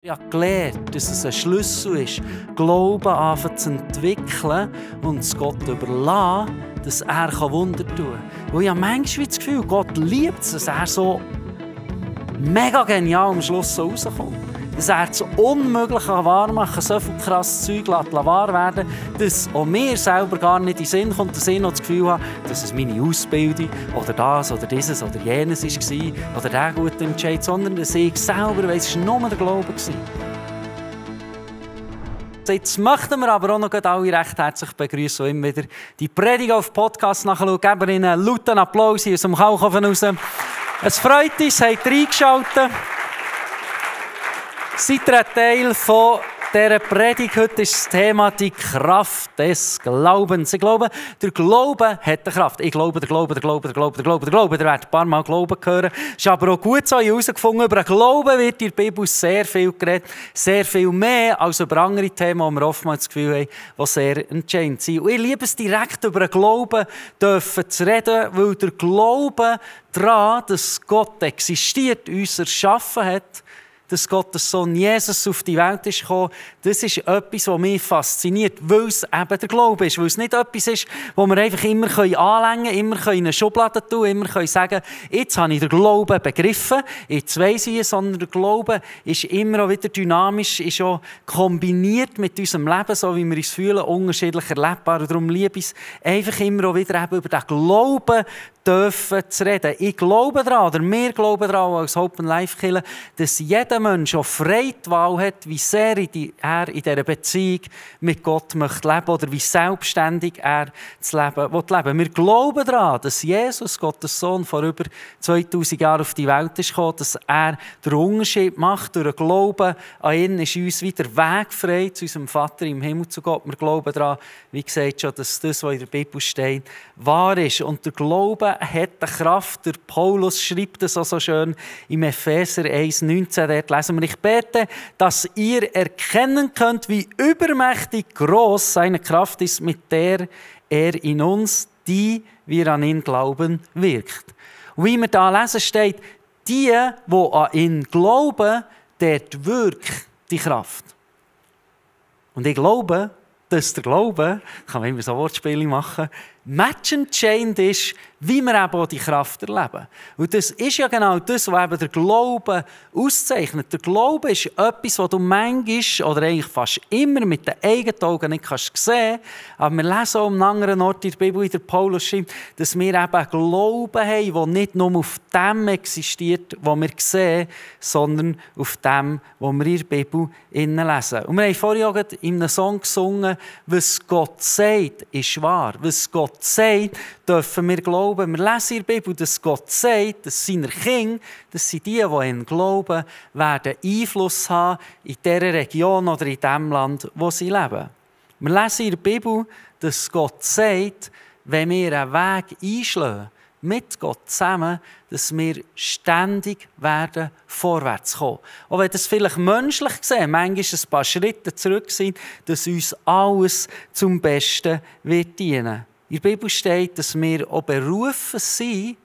Ich habe gelernt, dass es ein Schlüssel ist, Glauben anfangen zu entwickeln und es Gott überlassen, dass er Wunder tun kann. Weil ich habe manchmal das Gefühl, Gott liebt es, dass er so mega genial am Schluss so rauskommt. Dass er das Unmögliche wahr machen kann, so viel krasses Zeug wahr werden, dass auch mir selber gar nicht in den Sinn kommt, dass ich noch das Gefühl habe, dass es meine Ausbildung oder das oder dieses oder jenes war oder der gute Entscheid, sondern dass ich selber weiss, es war nur der Glaube. Jetzt möchten wir aber auch noch alle recht herzlich begrüßen und immer wieder die Predigt auf Podcast nachschauen. Geben wir ihnen einen lauten Applaus hier aus dem Kalkofen raus. Es freut uns, habt ihr eingeschaltet. Seid ihr ein Teil von dieser Predigt? Heute ist das Thema die Kraft des Glaubens. Ich glaube, der Glaube hat eine Kraft. Ich glaube, der Glaube. Ihr werdet ein paar Mal Glauben hören. Es ist aber auch gut so, ich habe herausgefunden, über den Glauben wird in der Bibel sehr viel geredet. Sehr viel mehr als über andere Themen, die wir oftmals das Gefühl haben, die sehr entscheidend sind. Und ich liebe es, direkt über den Glauben zu reden, weil der Glaube daran, dass Gott existiert, uns erschaffen hat, dass Gottes Sohn Jesus auf die Welt ist gekommen, das ist etwas, was mich fasziniert, weil es eben der Glaube ist. Weil es nicht etwas ist, wo wir einfach immer anlängen können, immer in eine Schublade tun, immer sagen, jetzt habe ich den Glauben begriffen, jetzt weiss ich es, sondern der Glaube ist immer auch wieder dynamisch, ist auch kombiniert mit unserem Leben, so wie wir uns fühlen, unterschiedlich erlebbar. Und darum liebe ich es, einfach immer auch wieder eben über den Glauben zu reden. Ich glaube daran, oder wir glauben daran als Hope and Life Kirche, dass jeder Mensch auch frei die Wahl hat, wie sehr er in dieser Beziehung mit Gott möchte leben oder wie selbstständig er das Leben will. Wir glauben daran, dass Jesus, Gottes Sohn, vor über 2000 Jahren auf die Welt ist gekommen, dass er den Unterschied macht. Durch den Glauben an ihn ist uns wieder Weg frei zu unserem Vater im Himmel, zu Gott. Wir glauben daran, wie gesagt schon, dass das, was in der Bibel steht, wahr ist. Und der Glaube hat eine Kraft. Der Paulus schreibt es auch so schön im Epheser 1,19. Dort lesen wir: Ich bete, dass ihr erkennen könnt, wie übermächtig groß seine Kraft ist, mit der er in uns, die wir an ihn glauben, wirkt. Und wie wir da lesen, steht, die an ihn glauben, dort wirkt die Kraft. Und ich glaube, dass der Glaube, kann man immer so Wortspiele machen, matchentscheidend ist, wie wir eben auch die Kraft erleben. Und das ist ja genau das, was eben der Glaube auszeichnet. Der Glaube ist etwas, was du manchmal oder eigentlich fast immer mit den eigenen Augen nicht sehen kannst. Aber wir lesen auch an einem anderen Ort in der Bibel, wie der Paulus schreibt, dass wir eben einen Glauben haben, der nicht nur auf dem existiert, was wir sehen, sondern auf dem, was wir in der Bibel lesen. Und wir haben vorhin auch in einem Song gesungen, was Gott sagt, ist wahr. Was Gott sagt, dürfen wir glauben. Wir lesen in der Bibel, dass Gott sagt, dass seine Kinder, dass sie die an ihn glauben, werden Einfluss haben in dieser Region oder in dem Land, wo sie leben. Wir lesen in der Bibel, dass Gott sagt, wenn wir einen Weg einschlagen, mit Gott zusammen, dass wir ständig werden vorwärts kommen. Auch wenn das vielleicht menschlich gesehen, manchmal ein paar Schritte zurück sind, dass uns alles zum Besten wird dienen. In der Bibel steht, dass wir auch berufen sind,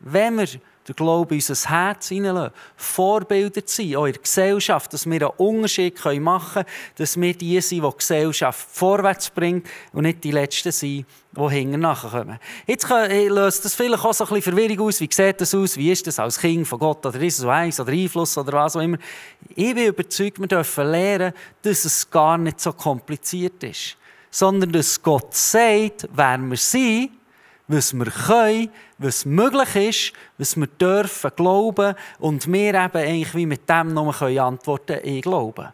wenn wir den Glauben in unser Herz hineinlassen, Vorbilder zu sein, auch in der Gesellschaft, dass wir einen Unterschied machen können, dass wir die sind, die Gesellschaft vorwärts bringt und nicht die Letzten sind, die hinten nachkommen. Jetzt löst das vielleicht auch so ein bisschen Verwirrung aus. Wie sieht das aus? Wie ist das als Kind von Gott? Oder ist es so eins oder Einfluss oder was auch immer? Ich bin überzeugt, wir dürfen lernen, dass es gar nicht so kompliziert ist, sondern dass Gott sagt, wer wir sind, was wir können, was möglich ist, was wir dürfen glauben und wir eben eigentlich wie mit dem nur antworten können, ich glaube.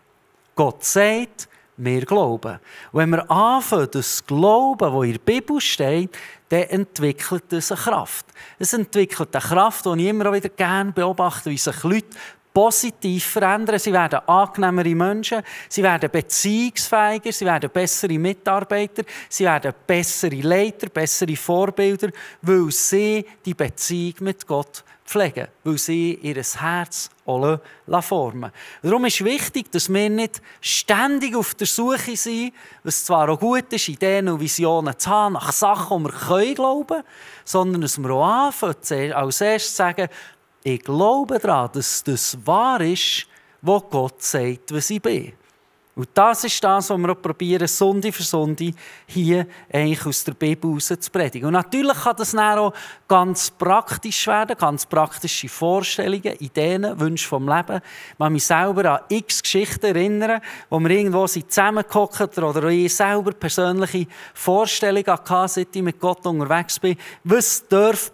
Gott sagt, wir glauben. Und wenn wir anfangen, das Glauben, das in der Bibel steht, dann entwickelt es eine Kraft. Es entwickelt eine Kraft, die ich immer wieder gerne beobachte, wie sich Leute positiv verändern. Sie werden angenehmere Menschen, sie werden beziehungsfähiger, sie werden bessere Mitarbeiter, sie werden bessere Leiter, bessere Vorbilder, weil sie die Beziehung mit Gott pflegen, weil sie ihr Herz auch formen. Darum ist wichtig, dass wir nicht ständig auf der Suche sind, was zwar auch gut ist, Ideen und Visionen zu haben, nach Sachen, die wir glauben können, sondern dass wir auch anfangen, als erstes zu sagen, ich glaube daran, dass das wahr ist, wo Gott sagt, was ich bin. Und das ist das, was wir auch probieren, Sonde für Sonde hier eigentlich aus der Bibel heraus zu predigen. Und natürlich kann das dann auch ganz praktisch werden, ganz praktische Vorstellungen, Ideen, Wünsche vom Leben. Ich kann mich selber an x Geschichten erinnern, wo wir irgendwo zusammengehockt oder ich selber persönliche Vorstellungen hatte, seit ich mit Gott unterwegs bin, was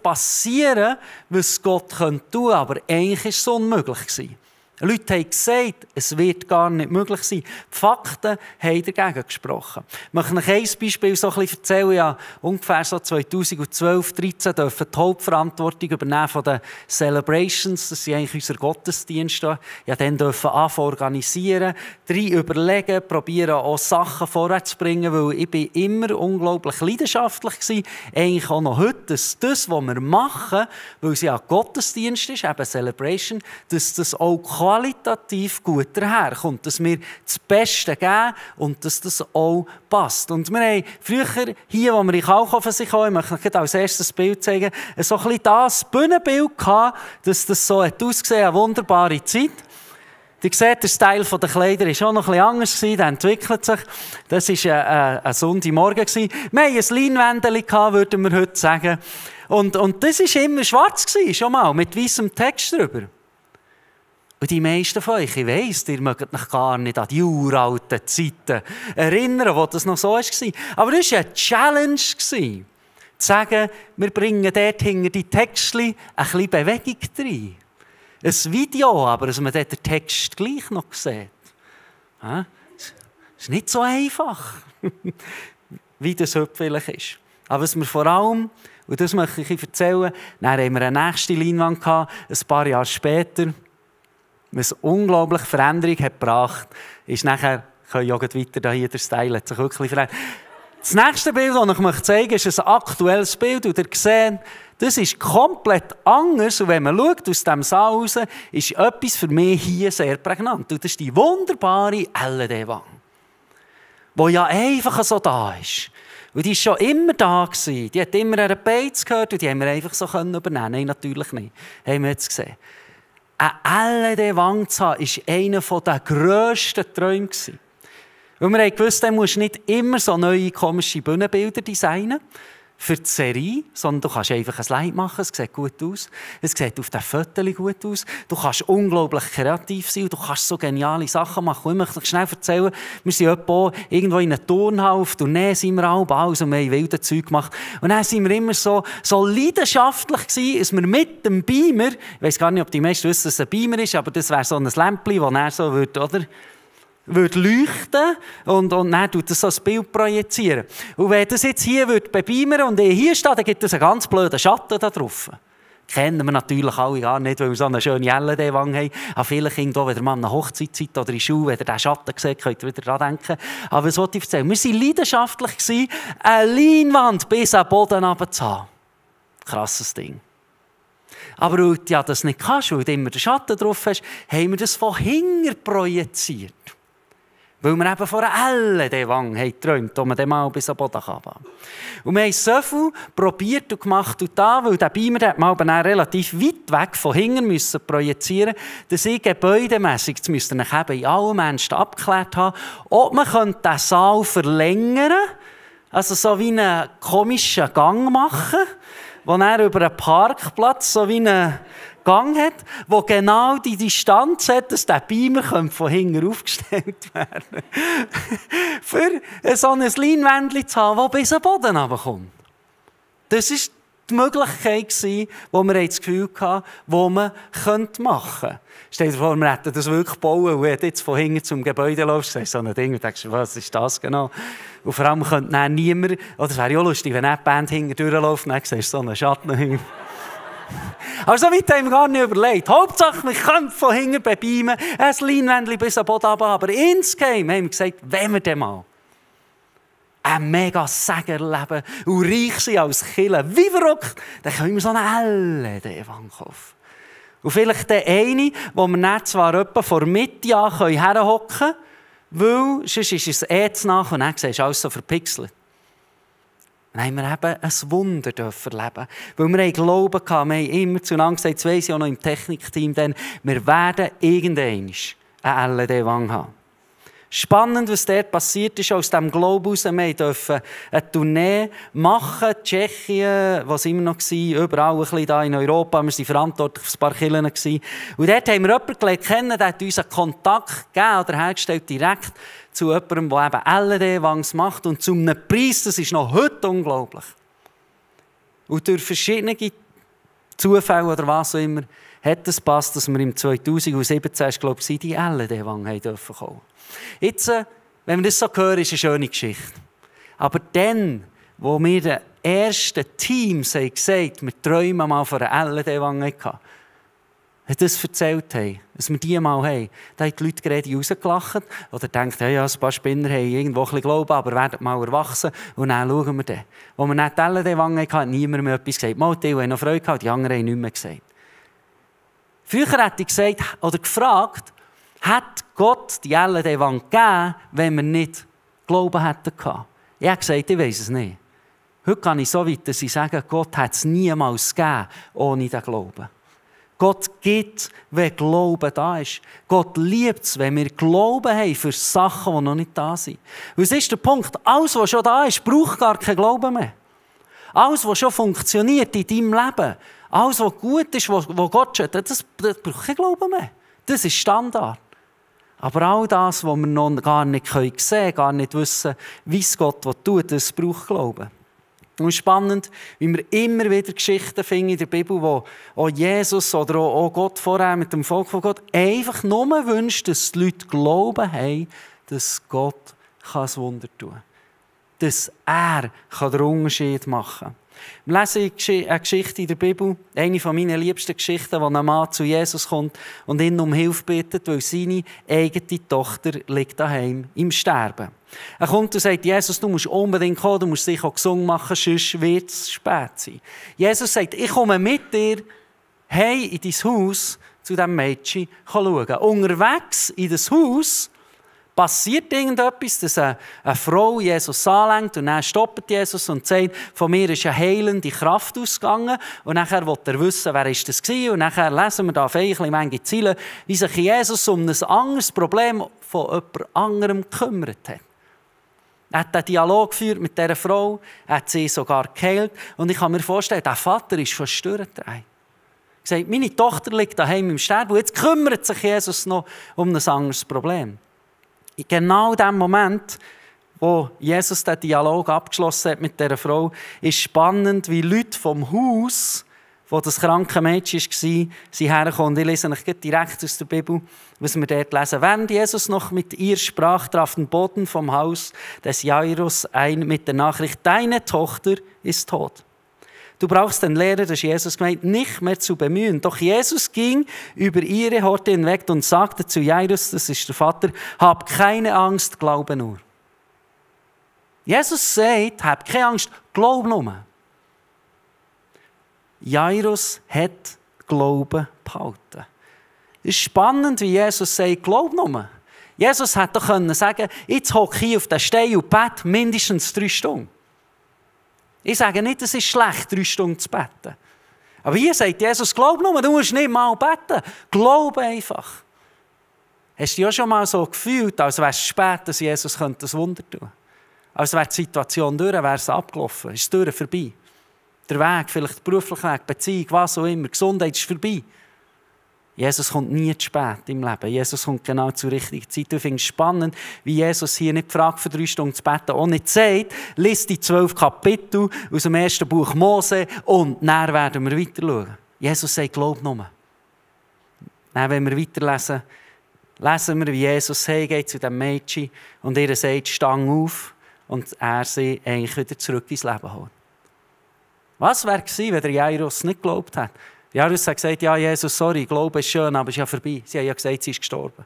passieren darf, was Gott tun könnte, aber eigentlich war es unmöglich gewesen. Leute haben gesagt, es wird gar nicht möglich sein. Die Fakten haben dagegen gesprochen. Ich möchte euch ein Beispiel so ein bisschen erzählen. Ja, ungefähr so 2012, 2013 dürfen die Hauptverantwortung übernehmen von den Celebrations. Das sind eigentlich unsere Gottesdienste. Ja, dann dürfen anfangen organisieren, überlegen, probieren auch Sachen vorwärts zu bringen, weil ich bin immer unglaublich leidenschaftlich gewesen. Eigentlich auch noch heute, dass das, was wir machen, weil es ja Gottesdienst ist, eben Celebration, dass das auch qualitativ gut daherkommt, dass wir das Beste geben und dass das auch passt. Und wir haben früher hier, wo wir in Kalkofen sind, ich möchte euch als erstes Bild zeigen, so ein bisschen das Bühnenbild gehabt, dass das so hat ausgesehen, eine wunderbare Zeit. Ihr seht, der Style der Kleider war auch noch ein bisschen anders, der entwickelt sich. Das war ein Sonntagmorgen. Wir hatten ein Leinwändchen, würden wir heute sagen. Und das war immer schwarz, schon mal, mit weißem Text drüber. Und die meisten von euch, ich weiss, ihr mögt euch gar nicht an die uralten Zeiten erinnern, wo das noch so war. Aber das war eine Challenge, zu sagen, wir bringen dort hinter die Textchen ein bisschen Bewegung rein. Ein Video, aber dass man dort den Text gleich noch sieht. Das ist nicht so einfach, wie das heute vielleicht ist. Aber was wir vor allem, und das möchte ich euch erzählen, dann haben wir eine nächste Leinwand gehabt, ein paar Jahre später, was unglaubliche Veränderung hat gebracht, ist nachher, können wir weiter hier, der Style hat sich wirklich verändert. Das nächste Bild, das ich euch zeigen möchte, ist ein aktuelles Bild. Und ihr seht, das ist komplett anders. Und wenn man schaut aus diesem Saal raus, ist etwas für mich hier sehr prägnant. Und das ist die wunderbare LED-Wand, die ja einfach so da ist. Und die war schon immer da gewesen. Die hat immer einen Beiz gehört und die haben wir einfach so übernehmen können. Nein, natürlich nicht. Haben wir jetzt gesehen. Eine LED-Wand zu haben, war einer der grössten Träume. Weil wir haben gewusst, du musst nicht immer so neue komische Bühnenbilder designen für die Serie, sondern du kannst einfach ein Slide machen, es sieht gut aus, es sieht auf den Fotos gut aus, du kannst unglaublich kreativ sein, du kannst so geniale Sachen machen. Und ich möchte euch schnell erzählen, wir sind irgendwo in einer Turnhalle, auf Tournee sind wir alle, also wir haben wilde Zeug gemacht. Und dann waren wir immer so leidenschaftlich gewesen, dass wir mit dem Beamer, ich weiss gar nicht, ob die meisten wissen, dass es ein Beamer ist, aber das wäre so ein Lämpchen, das er so würde, oder? Würde leuchten und dann tut das so ein Bild projizieren. Und wenn das jetzt hier bebeamern und hier steht, dann gibt es einen ganz blöden Schatten da drauf. Kennen wir natürlich alle gar nicht, weil wir so eine schöne LED-Wand haben. Aber vielleicht irgendwo, wenn ihr mal an einer Hochzeit seid oder in der Schule, wenn ihr diesen Schatten seht, könnt ihr wieder daran denken. Aber was wollte ich erzählen? Wir waren leidenschaftlich gewesen, eine Leinwand bis an den Boden runterzuhaben. Krasses Ding. Aber weil du ja das nicht kannst, weil du immer den Schatten drauf hast, haben wir das von hinten projiziert. Weil wir eben von einer LED-Wand geträumt haben, die man dann mal bis am Boden kann. Und wir haben so viel probiert und gemacht und da, weil der Beamer hat man aber relativ weit weg von hinten müssen projizieren, dass ich gebäudemässig, das müsste ich eben in allen Menschen abgeklärt haben, ob man den Saal verlängern könnte, also so wie einen komischen Gang machen, wo er über einen Parkplatz so wie einen Gang hat, wo genau die Distanz hat, dass der Beamer von hinten aufgestellt werden für so ein Leinwändchen zu haben, das bis an den Boden runterkommt. Das war die Möglichkeit, die wir das Gefühl hatten, die man machen könnte. Stell dir vor, wir hätten das wirklich bauen und hätten jetzt von hinten zum Gebäude laufen, so ein Ding, und denkst, was ist das genau? Und vor allem könnte dann niemand, oder es wäre ja lustig, wenn die Band hinten durchläuft, dann siehst du so einen Schatten hinten. Aber so weit haben wir gar nicht überlegt. Hauptsache, wir können von hinten bebeamen, ein Leinwändchen bis an den Boden runter. Aber insgeheim haben wir gesagt, wenn wir dann mal ein mega Segen erleben und reich sind als Kirche, wie verrückt, dann können wir so eine LED-Wand kaufen. Und vielleicht der eine, wo wir dann zwar etwa vor Mitte an herhocken können, weil sonst ist es zu nach und dann siehst du alles so verpixelt. Dann haben wir eben ein Wunder erleben. Weil wir Glauben hatten, wir haben immer zueinander gesagt, das weiss ich auch noch im Technikteam, denn wir werden irgendwann eine LED-Wand haben. Spannend, was dort passiert ist, aus diesem Glaube heraus. Wir durften eine Tournee machen, Tschechien, was immer noch war, überall ein bisschen da in Europa. Wir waren verantwortlich für ein paar Kirchen. Und dort haben wir jemanden kennen, der hat uns einen Kontakt gegeben oder hergestellt, direkt zu jemandem, der eben LED-Wangs macht. Und zu einem Preis, das ist noch heute unglaublich. Und durch verschiedene Zufälle oder was auch immer, hat es gepasst, dass wir im 2017, glaube ich, die LED-Wang haben dürfen kommen. Jetzt, wenn wir das so hören, ist es eine schöne Geschichte. Aber dann, wo wir den ersten Teams haben gesagt, wir träumen mal von einer LED-Wang hatten, das erzählt haben, dass wir die mal haben, da haben die Leute gerade rausgelacht oder denkt, ja, ein paar Spinner haben irgendwo ein bisschen Glauben, aber werden mal erwachsen und dann schauen wir dann. Als wir nicht die LED-Wang hatten, hat niemand mehr etwas gesagt. Mal, die haben noch Freude gehabt, die anderen haben nichts mehr gesagt. Früher hätte ich gesagt oder gefragt, hat Gott die LED-Wand gegeben, wenn wir nicht Glauben hätten gehabt? Ich habe gesagt, ich weiss es nicht. Heute kann ich so weit, dass ich sage, Gott hat es niemals gegeben, ohne den Glauben. Gott gibt, wenn Glauben da ist. Gott liebt es, wenn wir Glauben haben für Sachen, die noch nicht da sind. Was ist der Punkt? Alles, was schon da ist, braucht gar keinen Glauben mehr. Alles, was schon funktioniert in deinem Leben, alles, was gut ist, was Gott schützt, das braucht keinen Glauben mehr. Das ist Standard. Aber all das, was wir noch gar nicht sehen können, gar nicht wissen, wie es Gott tut, das braucht Glauben. Und es ist spannend, wie wir immer wieder Geschichten finden in der Bibel, wo auch Jesus oder auch Gott vorher mit dem Volk von Gott einfach nur wünscht, dass die Leute Glauben haben, dass Gott ein Wunder tun kann. Dass er den Unterschied machen kann. Wir lesen eine Geschichte in der Bibel, eine meiner liebsten Geschichten, wo ein Mann zu Jesus kommt und ihn um Hilfe bittet, weil seine eigene Tochter liegt daheim im Sterben. Er kommt und sagt, Jesus, du musst unbedingt kommen, du musst sicher auch gesungen machen, sonst wird es spät sein. Jesus sagt, ich komme mit dir heim in dein Haus zu diesem Mädchen schauen. Unterwegs in das Haus passiert irgendetwas, dass eine Frau Jesus anlenkt und dann stoppt Jesus und sagt, von mir ist eine heilende Kraft ausgegangen. Und nachher will er wissen, wer ist das war. Und nachher lesen wir da viele Zeilen, wie sich Jesus um ein anderes Problem von jemand anderem gekümmert hat. Er hat einen Dialog geführt mit dieser Frau, er hat sie sogar geheilt. Und ich kann mir vorstellen, der Vater ist fast durchgedreht. Er sagt, meine Tochter liegt daheim im Sterben und jetzt kümmert sich Jesus noch um ein anderes Problem. In genau dem Moment, wo Jesus den Dialog abgeschlossen hat mit dieser Frau, ist spannend, wie Leute vom Haus, wo das kranke Mädchen war, sie herkommen. Ich lese euch direkt aus der Bibel, was wir dort lesen. Während Jesus noch mit ihr sprach, traf den Boden vom Haus des Jairus ein mit der Nachricht, deine Tochter ist tot. Du brauchst den Lehrer, das ist Jesus gemeint, nicht mehr zu bemühen. Doch Jesus ging über ihre Horte hinweg und sagte zu Jairus, das ist der Vater, hab keine Angst, glaube nur. Jesus sagt, hab keine Angst, glaub nur. Jairus hat Glauben behalten. Es ist spannend, wie Jesus sagt, glaub nur. Jesus hätte doch sagen können, jetzt hocke ich hier auf den Stein und bete mindestens 3 Stunden. Ich sage nicht, es ist schlecht, 3 Stunden zu beten. Aber hier sagt Jesus, glaub nur, du musst nicht mal beten. Glaub einfach. Hast du dich auch schon mal so gefühlt, als wäre es spät, dass Jesus ein Wunder tun könnte? Als wäre die Situation durch, wäre es abgelaufen, ist es durch, vorbei. Der Weg, vielleicht der berufliche Weg, Beziehung, was auch immer, Gesundheit ist vorbei. Jesus kommt nie zu spät im Leben. Jesus kommt genau zur richtigen Zeit. Ich finde es spannend, wie Jesus hier nicht fragt, für 3 Stunden zu beten, auch nicht sagt, liest die 12 Kapitel aus dem 1. Buch Mose und dann werden wir weiter schauen. Jesus sagt, glaub nur. Dann, wenn wir weiterlesen, lesen wir, wie Jesus geht zu dem Mädchen und ihr sagt, stang auf und er sie eigentlich wieder zurück ins Leben holt. Was wäre gewesen, wenn der Jairus nicht geglaubt hat? Jairus hat gesagt, ja Jesus, sorry, Glaube ist schön, aber es ist ja vorbei. Sie haben ja gesagt, sie ist gestorben.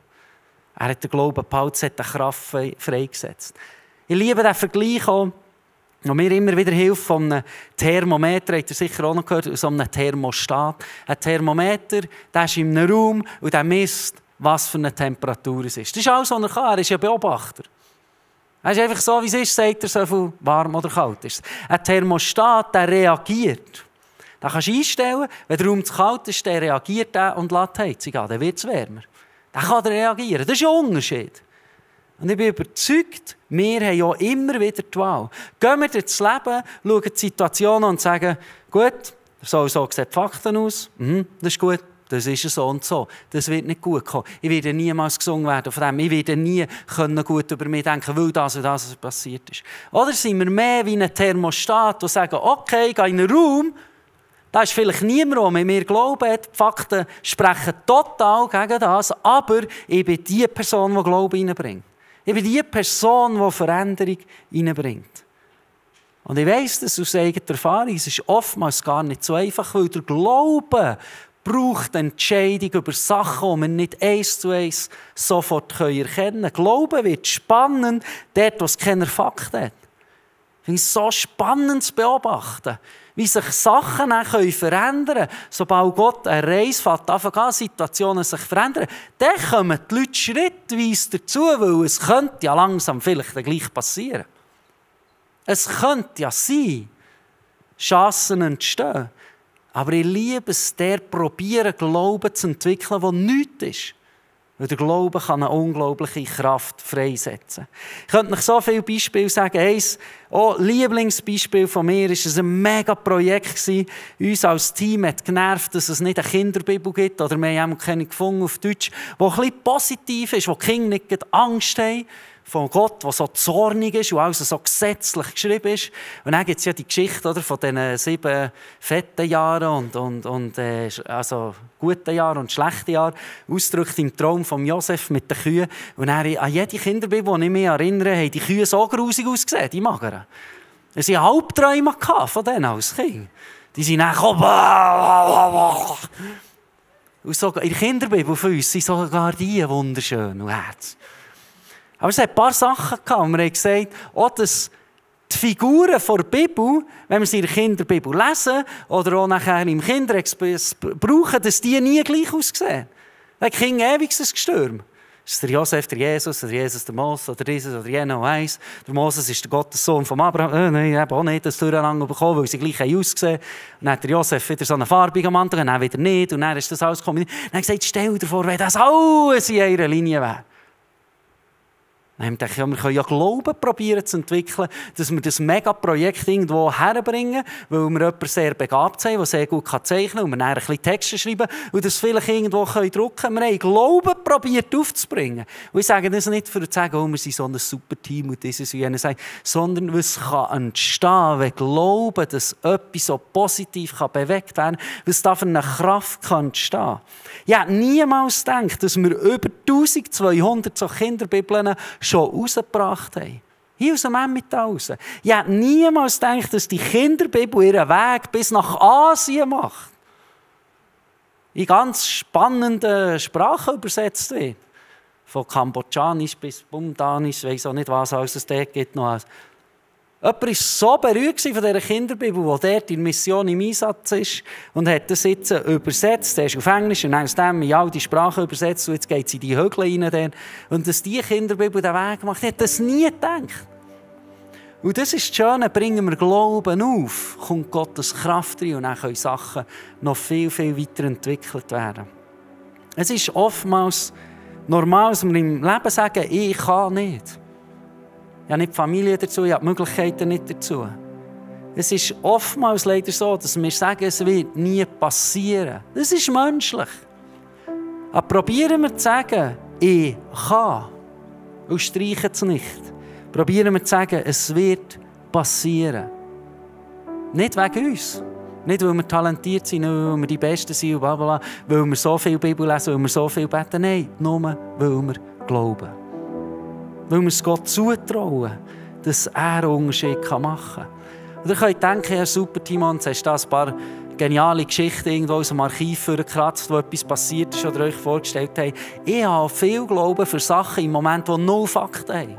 Er hat den Glauben behalten, hat die Kraft freigesetzt. Ich liebe diesen Vergleich auch, und mir immer wieder hilft von einem Thermometer, habt ihr sicher auch noch gehört, so einem Thermostat. Ein Thermometer, der ist in einem Raum und der misst, was für eine Temperatur es ist. Das ist alles, was er kann. Er ist ein Beobachter. Er ist einfach so, wie es ist, sagt er, so viel warm oder kalt ist. Ein Thermostat, der reagiert. Da kannst du einstellen, wenn der Raum zu kalt ist, der reagiert und lässt die Heizung an, dann wird es wärmer. Der kann reagieren. Das ist ein Unterschied. Und ich bin überzeugt, wir haben ja immer wieder die Wahl. Gehen wir durchs Leben, schauen die Situation an und sagen, gut, so sehen die Fakten aus, das ist gut, das ist so und so. Das wird nicht gut kommen. Ich werde niemals gesungen werden von dem. Ich werde nie gut über mich denken, weil das und das passiert ist. Oder sind wir mehr wie ein Thermostat, der sagt, okay, ich gehe in einen Raum, da ist vielleicht niemand, der mit mir Glauben hat. Die Fakten sprechen total gegen das, aber ich bin die Person, die Glauben hineinbringt. Ich bin die Person, die Veränderung hineinbringt. Und ich weiss das aus eigener Erfahrung, es ist oftmals gar nicht so einfach, weil der Glaube braucht Entscheidung über Sachen, die wir nicht 1:1 sofort erkennen können. Glauben wird spannend, dort, wo es keine Fakten hat. Ich finde es so spannend zu beobachten, wie sich Sachen dann verändern können. Sobald Gott eine Reise fährt, anfangen Situationen sich verändern, dann kommen die Leute schrittweise dazu, weil es könnte ja langsam vielleicht gleich passieren. Es könnte ja sein, Chancen entstehen. Aber ich liebe es, der probieren, Glauben zu entwickeln, der nichts ist. Weil der Glaube kann eine unglaubliche Kraft freisetzen. Ich könnte euch so viele Beispiele sagen. Eins Lieblingsbeispiel von mir war ein mega Projekt. Uns als Team hat genervt, dass es nicht eine Kinderbibel gibt, oder wir haben keine gefunden auf Deutsch, die ein bisschen positiv ist, wo die Kinder nicht Angst haben von Gott, der so zornig ist und also so gesetzlich geschrieben ist. Und dann gibt es ja die Geschichte oder, von diesen 7 fetten Jahren und also guten Jahren und schlechten Jahren, ausgedrückt im Traum von Josef mit den Kühen. Und dann, an jede Kinderbibel, die ich mich erinnere, haben die Kühe so grusig ausgesehen, die Mageren. Sie hatten Albträume von denen als Kind. Die sind dann gekommen. Und so, in der Kinderbibel von uns sind sogar die wunderschön und herzig. Aber es hat ein paar Sachen gehabt, und wir haben gesagt, dass die Figuren der Bibel, wenn wir sie in der Kinderbibel lesen oder auch nachher im Kinderexpress brauchen, dass die nie gleich aussehen. Da ging ewig ein Gestürm. Das ist der Josef, der Jesus der Moses, oder dieses oder jener weiss. Der Moses ist der Gottessohn von Abraham. Nein, ich habe auch nicht das Durcheinander bekommen, weil sie gleich ausgesehen haben. Und dann hat der Josef wieder so einen farbigen Mantel, und dann wieder nicht. Und dann ist das alles gekommen. Dann hat er gesagt, stell dir vor, wenn das alles in einer Linie wäre. Dann dachte ich, wir können ja Glauben probieren zu entwickeln, dass wir das Megaprojekt irgendwo herbringen, weil wir jemanden sehr begabt sind, der sehr gut zeichnen kann, und wir dann ein bisschen Texte schreiben und das vielleicht irgendwo drucken können. Wir haben Glauben probiert aufzubringen. Und ich sage das nicht, für zu sagen, wir sind so ein super Team und dieses und jenes, sondern was kann entstehen, wenn Glauben, dass etwas so positiv bewegt werden kann, was da für eine Kraft kann entstehen. Ich hätte niemals gedacht, dass wir über 1200 so Kinderbibeln schon rausgebracht haben. Hier aus dem Emmental raus. Ich hätte niemals gedacht, dass die Kinderbibel ihren Weg bis nach Asien macht. In ganz spannenden Sprachen übersetzt wird. Von Kambodschanisch bis Bundanisch, ich weiss auch nicht, was es dort gibt. Jemand war so berührt von dieser Kinderbibel, die dort in Mission im Einsatz ist, und hat das jetzt übersetzt. Er ist auf Englisch und aus dem in all die Sprachen übersetzt. Und jetzt geht sie in die Hügel rein. Und dass diese Kinderbibel den Weg gemacht hat, das nie gedacht. Und das ist das Schöne, bringen wir Glauben auf, kommt Gottes Kraft rein und dann können Sachen noch viel, viel weiterentwickelt werden. Es ist oftmals normal, dass wir im Leben sagen, ich kann nicht. Ich habe nicht die Familie dazu, ich habe die Möglichkeiten nicht dazu. Es ist oftmals leider so, dass wir sagen, es wird nie passieren. Das ist menschlich. Aber probieren wir zu sagen, ich kann. Und streichen es nicht. Probieren wir zu sagen, es wird passieren. Nicht wegen uns. Nicht, weil wir talentiert sind, weil wir die Besten sind, und bla bla, weil wir so viel Bibel lesen, weil wir so viel beten. Nein, nur weil wir glauben. Weil wir es Gott zutrauen, dass er einen Unterschied machen kann. Und ihr könnt denken, Herr super Timon, hast du da ein paar geniale Geschichten irgendwo aus dem Archiv vorgekratzt, wo etwas passiert ist oder euch vorgestellt habt. Ich habe viel Glauben für Sachen im Moment, die null Fakten haben.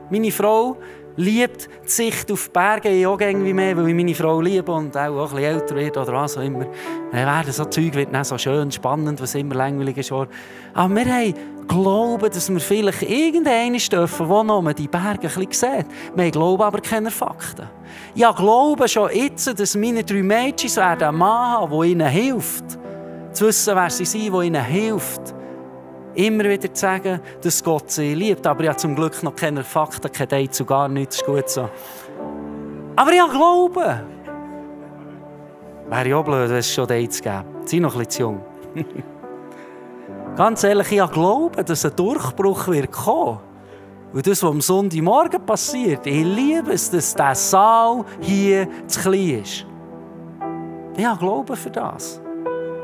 Meine Frau liebt die Sicht auf die Berge, ich auch irgendwie mehr, weil ich meine Frau liebe und auch ein bisschen älter wird oder was auch immer. Dann werden so Zeug wird dann so schön, spannend, was immer langweilig ist. Aber wir haben Glauben, dass wir vielleicht irgendeinen dürfen, wo noch die Berge ein bisschen sieht. Wir haben Glauben, aber keine Fakten. Ich glaube schon jetzt, dass meine 3 Mädchen einen Mann haben, der ihnen hilft. Zu wissen, wer sie sind, der ihnen hilft, immer wieder zu sagen, dass Gott sie liebt. Aber ich habe zum Glück noch keine Fakten, keine Dates und gar nichts, ist gut so. Aber ich habe Glauben. Wäre ja auch blöd, wenn es schon Dates gäbe. Sie sind noch ein bisschen zu jung. Ganz ehrlich, ich habe Glauben, dass ein Durchbruch wird kommen. Und das, was am Sonntagmorgen passiert, ich liebe es, dass dieser Saal hier zu klein ist. Ich habe Glauben für das.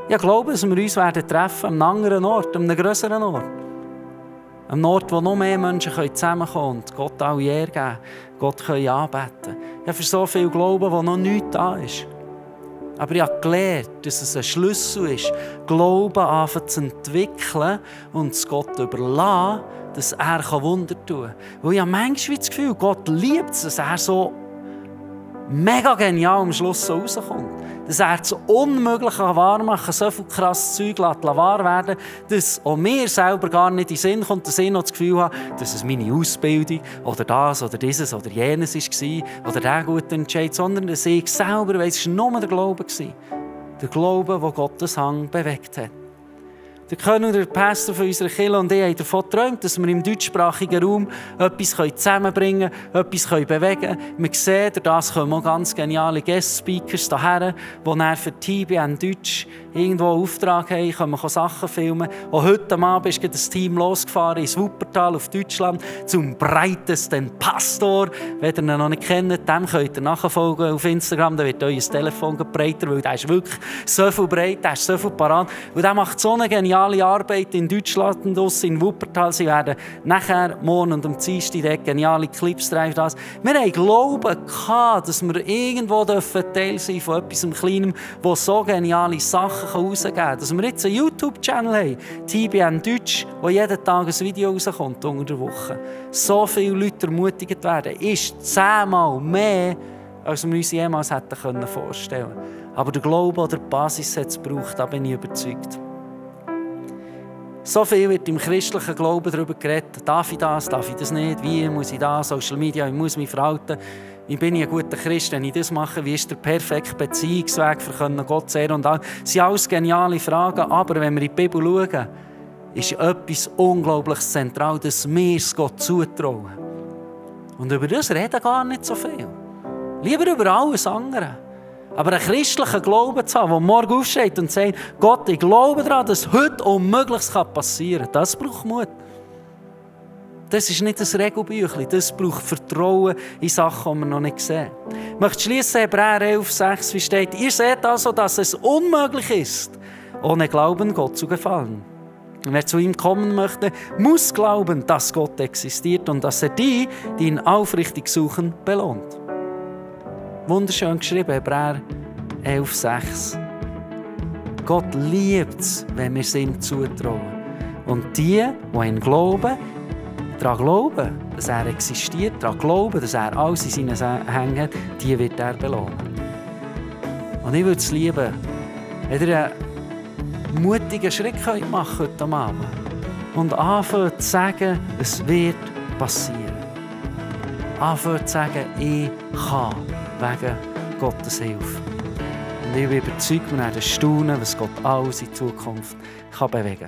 Ich glaube, dass wir uns treffen werden an einem anderen Ort, an einem grösseren Ort. An einem Ort, wo noch mehr Menschen zusammenkommen und Gott alle Ehre geben, Gott anbeten. Ich habe für so viel Glauben, wo noch nichts da ist. Aber ich habe gelernt, dass es ein Schlüssel ist, Glauben anfangen zu entwickeln und es Gott überlassen, dass er Wunder tun kann. Weil ich habe manchmal das Gefühl, Gott liebt es, dass er so mega genial am Schluss so rauskommt. Dass er das Unmögliche wahr machen, so viel krasses Zeug wahr werden, dass auch mir selber gar nicht in den Sinn kommt, dass ich noch das Gefühl habe, dass es meine Ausbildung oder das oder dieses oder jenes war oder der gute Entscheid, sondern dass ich selber weiss, es war nur der Glaube. Der Glaube, der Gottes Hang bewegt hat. Der König, der Pastor von unserer Kirche und ich haben davon geträumt, dass wir im deutschsprachigen Raum etwas zusammenbringen können, etwas bewegen können. Wir sehen, durch das kommen auch ganz geniale Guest-Speakers hierher, die dann für TBN Deutsch irgendwo einen Auftrag haben, können Sachen filmen. Auch heute Abend ist das Team losgefahren ins Wuppertal auf Deutschland zum breitesten Pastor. Wenn ihr ihn noch nicht kennt, dem könnt ihr nachfolgen auf Instagram. Da wird euer Telefon breiter, weil der ist wirklich so viel breit, der ist so viel parat. Und der macht so eine geniale Arbeit in Deutschland und in Wuppertal. Sie werden nachher, morgen und am Dienstag geniale Clips drehen. Wir haben Glauben gehabt, dass wir irgendwo Teil sein von etwas Kleinem, das so geniale Sachen herausgeben kann. Dass wir jetzt einen YouTube-Channel haben, TBN Deutsch, wo jeden Tag ein Video rauskommt unter der Woche. So viele Leute ermutigt werden, ist 10-mal mehr, als wir uns jemals hätten vorstellen können. Aber der Glaube oder die Basis hat es gebraucht, da bin ich überzeugt. So viel wird im christlichen Glauben darüber geredet. Darf ich das nicht? Wie muss ich das? Social Media, ich muss mich verhalten. Wie bin ich ein guter Christ, wenn ich das mache? Wie ist der perfekte Beziehungsweg für Gott zu ehren? Und all? Das sind alles geniale Fragen. Aber wenn wir in die Bibel schauen, ist etwas unglaublich zentral, dass wir es Gott zutrauen. Und über das reden gar nicht so viel. Lieber über alles andere. Aber einen christlichen Glauben zu haben, der morgen aufsteht und sagt, Gott, ich glaube daran, dass heute Unmögliches passieren kann, das braucht Mut. Das ist nicht ein Regelbüchlein, das braucht Vertrauen in Sachen, die wir noch nicht sehen. Ich möchte schließen, Hebräer 11,6, wie steht, ihr seht also, dass es unmöglich ist, ohne Glauben Gott zu gefallen. Und wer zu ihm kommen möchte, muss glauben, dass Gott existiert und dass er die ihn aufrichtig suchen, belohnt. Wunderschön geschrieben, Hebräer 11,6. Gott liebt es, wenn wir es ihm zutrauen. Und die ihn glauben, daran glauben, dass er existiert, daran glauben, dass er alles in seinen Händen hat, die wird er belohnen. Und ich würde es lieben, wenn ihr einen mutigen Schritt machen könnt heute Abend und anfangen zu sagen, es wird passieren. Anfangen zu sagen, ich kann. Wegen Gottes Hilfe. Und ich bin überzeugt, wir werden staunen, was Gott alles in Zukunft bewegen kann.